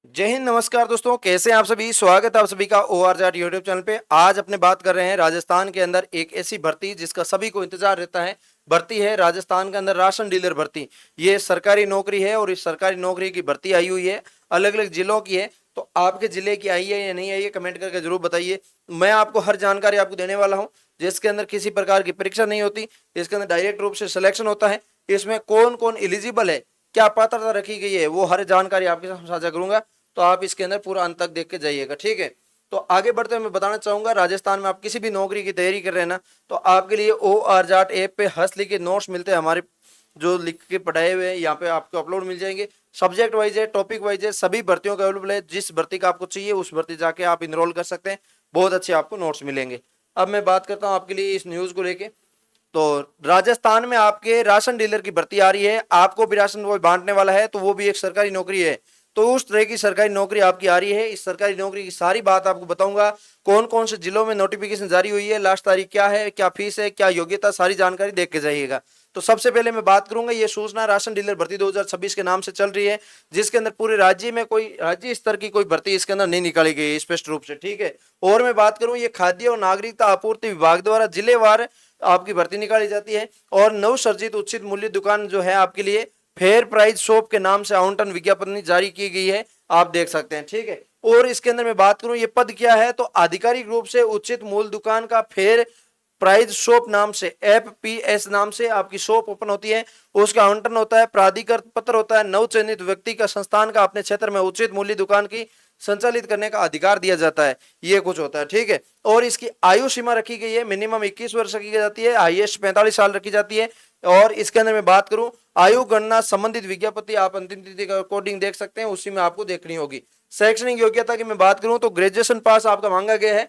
जय हिंद, नमस्कार दोस्तों। कैसे हैं आप सभी। स्वागत है आप सभी का OR जाट यूट्यूब चैनल पे। आज अपने बात कर रहे हैं राजस्थान के अंदर एक ऐसी भर्ती जिसका सभी को इंतजार रहता है। भर्ती है राजस्थान के अंदर राशन डीलर भर्ती। ये सरकारी नौकरी है और इस सरकारी नौकरी की भर्ती आई हुई है, अलग अलग जिलों की है। तो आपके जिले की आई है या नहीं आई है, कमेंट करके जरूर बताइए। मैं आपको हर जानकारी आपको देने वाला हूँ, जिसके अंदर किसी प्रकार की परीक्षा नहीं होती। इसके अंदर डायरेक्ट रूप से सिलेक्शन होता है। इसमें कौन कौन एलिजिबल है, क्या पात्रता रखी गई है, वो हर जानकारी आपके साथ साझा करूंगा। तो आप इसके अंदर पूरा अंत तक देख के जाइएगा, ठीक है। तो आगे बढ़ते हुए मैं बताना चाहूंगा, राजस्थान में आप किसी भी नौकरी की तैयारी कर रहे हैं ना, तो आपके लिए OR जाट ऐप पे हस्तलिखित नोट्स मिलते हैं हमारे, जो लिख के पढ़ाए हुए हैं। यहाँ पे आपको अपलोड मिल जाएंगे। सब्जेक्ट वाइज है, टॉपिक वाइज है, सभी भर्तियों का अवेलेबल है। जिस भर्ती का आपको चाहिए उस भर्ती जाके आप इनरोल कर सकते हैं। बहुत अच्छे आपको नोट्स मिलेंगे। अब मैं बात करता हूँ आपके लिए इस न्यूज को लेके। तो राजस्थान में आपके राशन डीलर की भर्ती आ रही है। आपको भी राशन वो बांटने वाला है, तो वो भी एक सरकारी नौकरी है। तो उस तरह की सरकारी नौकरी आपकी आ रही है। इस सरकारी नौकरी की सारी बात आपको बताऊंगा। कौन कौन से जिलों में नोटिफिकेशन जारी हुई है, लास्ट तारीख क्या है, क्या फीस है, क्या योग्यता, सारी जानकारी देख के जाइएगा। तो सबसे पहले मैं बात करूंगा, ये सूचना राशन डीलर भर्ती 2026 के नाम से चल रही है, जिसके अंदर पूरे राज्य में कोई राज्य स्तर की कोई भर्ती इसके अंदर नहीं निकाली गई है स्पष्ट रूप से, ठीक है। और मैं बात करूं, ये खाद्य और नागरिकता आपूर्ति विभाग द्वारा जिलेवार आपकी भर्ती निकाली जाती है। और नवसर्जित उचित मूल्य दुकान जो है आपके लिए फेयर प्राइस शॉप के नाम से आवंटन विज्ञापन जारी की गई है, आप देख सकते हैं, ठीक है। और इसके अंदर मैं बात करूं, ये पद क्या है, तो आधिकारिक रूप से उचित मूल्य दुकान का फेयर प्राइज शॉप नाम से, FPS नाम से आपकी शॉप ओपन होती है। उसका आवंटन होता है, प्राधिकृत पत्र होता है, नवचयनित व्यक्ति का संस्थान का अपने क्षेत्र में उचित मूल्य दुकान की संचालित करने का अधिकार दिया जाता है। ये कुछ होता है, ठीक है। और इसकी आयु सीमा रखी गई है, मिनिमम 21 वर्ष रखी जाती है, हाईएस्ट 45 साल रखी जाती है। और इसके अंदर मैं बात करूं, आयु गणना संबंधित विज्ञप्ति आप अंतिम तिथि का कोडिंग देख सकते हैं, उसी में आपको देखनी होगी। शैक्षणिक योग्यता की मैं बात करूं तो ग्रेजुएशन पास आपका मांगा गया है।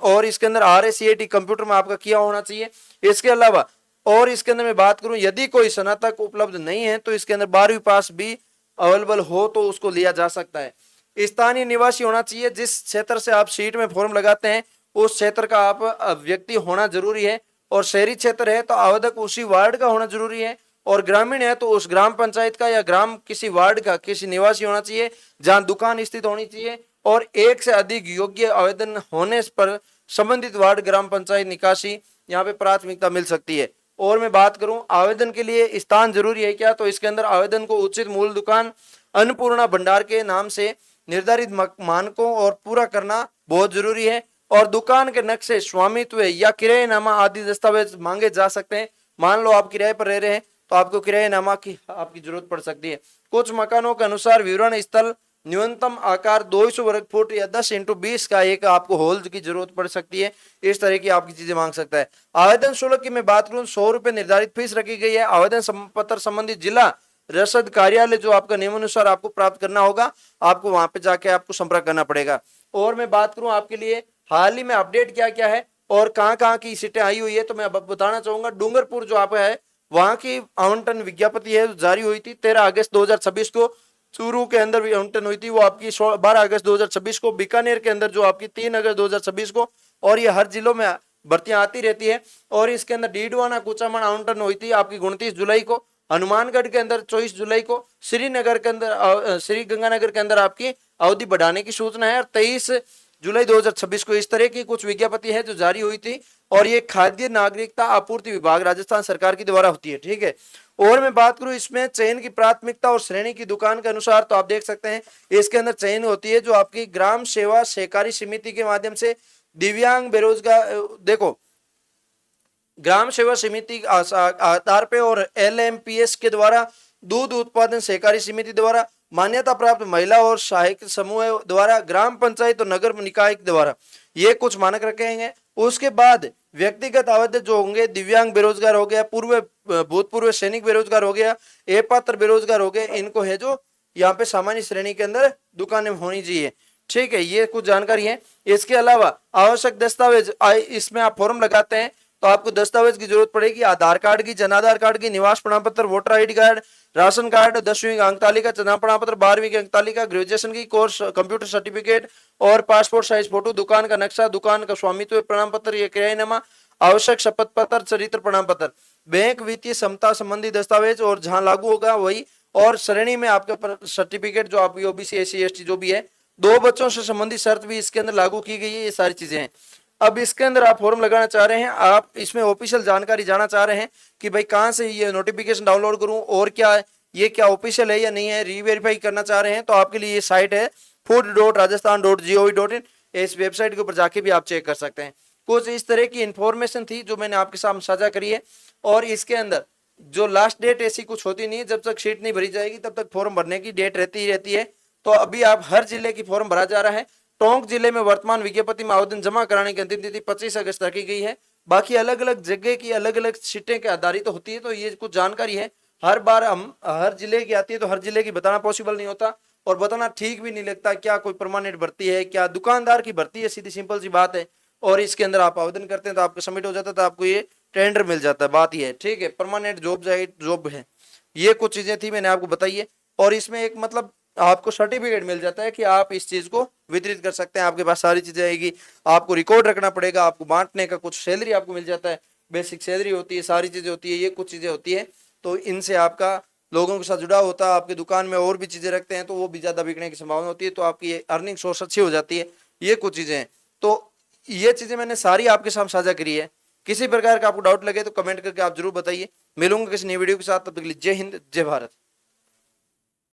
और इसके अंदर RACAT कंप्यूटर में आपका किया होना चाहिए। इसके अलावा और इसके अंदर मैं बात करूं, यदि कोई स्नातक उपलब्ध नहीं है तो इसके अंदर 12वीं पास भी अवेलेबल हो तो उसको लिया जा सकता है। स्थानीय निवासी होना चाहिए, जिस क्षेत्र से आप सीट में फॉर्म लगाते हैं उस क्षेत्र का आप व्यक्ति होना जरूरी है। और शहरी क्षेत्र है तो आवेदक उसी वार्ड का होना जरूरी है। और ग्रामीण है तो उस ग्राम पंचायत का या ग्राम किसी वार्ड का किसी निवासी होना चाहिए जहां दुकान स्थित होनी चाहिए। और एक से अधिक योग्य आवेदन होने पर संबंधित वार्ड ग्राम पंचायत निकासी यहाँ पे प्राथमिकता मिल सकती है। और मैं बात करूं आवेदन के लिए स्थान जरूरी है क्या, तो इसके अंदर आवेदन को उचित मूल दुकान अन्नपूर्णा भंडार के नाम से निर्धारित मानकों और पूरा करना बहुत जरूरी है। और दुकान के नक्शे, स्वामित्व या किराएनामा आदि दस्तावेज मांगे जा सकते हैं। मान लो आप किराए पर रह रहे हैं तो आपको किराएनामा की आपकी जरूरत पड़ सकती है। कुछ मकानों के अनुसार विवरण स्थल न्यूनतम आकार 200 वर्ग फुट या 10x20 का एक आपको हॉल की जरूरत पड़ सकती है। इस तरह की आपकी चीजें मांग सकता है। आवेदन शुल्क की मैं बात करूं, 100 रुपए निर्धारित फीस रखी गई है। आवेदन पत्र संबंधित जिला रसद कार्यालय जो आपका नियमानुसार आपको प्राप्त करना होगा, आपको वहां पे जाके आपको संपर्क करना पड़ेगा। और मैं बात करूं आपके लिए हाल ही में अपडेट क्या क्या है और कहां कहां की सीटें आई हुई है, तो मैं अब बताना चाहूंगा। डूंगरपुर जो आपका है वहां की आवंटन विज्ञप्ति है जारी हुई थी 13 अगस्त 2026 को। चूरू के अंदर भी आवंटन हुई थी, वो आपकी 12 अगस्त 2026 को। बीकानेर के अंदर जो आपकी 3 अगस्त 2026 को। और ये हर जिलों में भर्तियां आती रहती है। और इसके अंदर डीडवाना कुचामन आवंटन हुई थी आपकी 29 जुलाई को। हनुमानगढ़ के अंदर 24 जुलाई को। श्रीनगर के अंदर श्री गंगानगर के अंदर आपकी अवधि बढ़ाने की सूचना है। और 23 जुलाई 2026 को इस तरह की कुछ विज्ञप्ति है जो जारी हुई थी। और ये खाद्य नागरिकता आपूर्ति विभाग राजस्थान सरकार के द्वारा होती है, ठीक है। और मैं बात करूं इसमें चयन की प्राथमिकता और श्रेणी की दुकान के अनुसार, तो आप देख सकते हैं इसके अंदर चयन होती है जो आपकी ग्राम सेवा सहकारी समिति के माध्यम से दिव्यांग बेरोजगार, देखो ग्राम सेवा समिति आधार पे और LMPS के द्वारा, दूध उत्पादन सहकारी समिति द्वारा, मान्यता प्राप्त महिला और सहायक समूह द्वारा, ग्राम पंचायत और नगर निकाय द्वारा, ये कुछ मानक रखे हैं। उसके बाद व्यक्तिगत आवेदक जो होंगे, दिव्यांग बेरोजगार हो गया, भूतपूर्व सैनिक बेरोजगार हो गया, अपात्र बेरोजगार हो गए, इनको है जो यहाँ पे सामान्य श्रेणी के अंदर दुकानें होनी चाहिए, ठीक है। ये कुछ जानकारी है। इसके अलावा आवश्यक दस्तावेज, इसमें आप फॉर्म लगाते हैं तो आपको दस्तावेज की जरूरत पड़ेगी। आधार कार्ड की, जन आधार कार्ड की, निवास प्रमाण पत्र, voter ID card, ration card, 10वीं अंक तालिका, चुनाव प्रमाण पत्र, 12वीं की अंक तालिका, ग्रेजुएशन की कोर्स कंप्यूटर सर्टिफिकेट और पासपोर्ट साइज फोटो, दुकान का नक्शा, दुकान का स्वामित्व प्रमाण पत्र, ये किराएनामा, आवश्यक शपथ पत्र, चरित्र प्रमाण पत्र, बैंक वित्तीय क्षमता संबंधी दस्तावेज और जहां लागू होगा वही, और श्रेणी में आपके सर्टिफिकेट जो आपकी ओबीसी एससी एसटी जो भी है, 2 बच्चों से संबंधित शर्त भी इसके अंदर लागू की गई है। ये सारी चीजें हैं। अब इसके अंदर आप फॉर्म लगाना चाह रहे हैं, आप इसमें ऑफिशियल जानकारी जानना चाह रहे हैं कि भाई कहाँ से ये नोटिफिकेशन डाउनलोड करूं और क्या है, ये क्या ऑफिशियल है या नहीं है, रीवेरीफाई करना चाह रहे हैं, तो आपके लिए ये साइट है food.rajasthan.gov.in। इस वेबसाइट के ऊपर जाके भी आप चेक कर सकते हैं। कुछ इस तरह की इंफॉर्मेशन थी जो मैंने आपके सामने साझा करी है। और इसके अंदर जो लास्ट डेट ऐसी कुछ होती नहीं है, जब तक शीट नहीं भरी जाएगी तब तक फॉर्म भरने की डेट रहती ही रहती है। तो अभी आप हर जिले की फॉर्म भरा जा रहा है। टोंक जिले में वर्तमान विज्ञप्ति में आवेदन जमा कराने की अंतिम तिथि 25 अगस्त रखी गई है। बाकी अलग अलग जगह की अलग अलग सीटें के आधारित होती है, तो ये कुछ जानकारी है। हर बार हम हर जिले की आती है तो हर जिले की बताना पॉसिबल नहीं होता और बताना ठीक भी नहीं लगता। क्या कोई परमानेंट भर्ती है, क्या दुकानदार की भर्ती है, सीधी सिंपल सी बात है। और इसके अंदर आप आवेदन करते हैं तो आपको सबमिट हो जाता है, तो आपको ये टेंडर मिल जाता है, बात ये है। ठीक है, परमानेंट जॉब है। ये कुछ चीजें थी मैंने आपको बताई है। और इसमें एक मतलब आपको सर्टिफिकेट मिल जाता है कि आप इस चीज को वितरित कर सकते हैं। आपके पास सारी चीजें आएगी, आपको रिकॉर्ड रखना पड़ेगा, आपको बांटने का कुछ सैलरी आपको मिल जाता है, बेसिक सैलरी होती है, सारी चीजें होती है, ये कुछ चीजें होती है। तो इनसे आपका लोगों के साथ जुड़ा होता है। आपकी दुकान में और भी चीजें रखते हैं तो वो भी ज्यादा बिकने की संभावना होती है, तो आपकी अर्निंग सोर्स अच्छी हो जाती है। ये कुछ चीजें हैं। तो ये चीजें मैंने सारी आपके साथ साझा करी है। किसी प्रकार का आपको डाउट लगे तो कमेंट करके आप जरूर बताइए। मिलूंगा किसी नई वीडियो के साथ, तब तक के लिए जय हिंद जय भारत।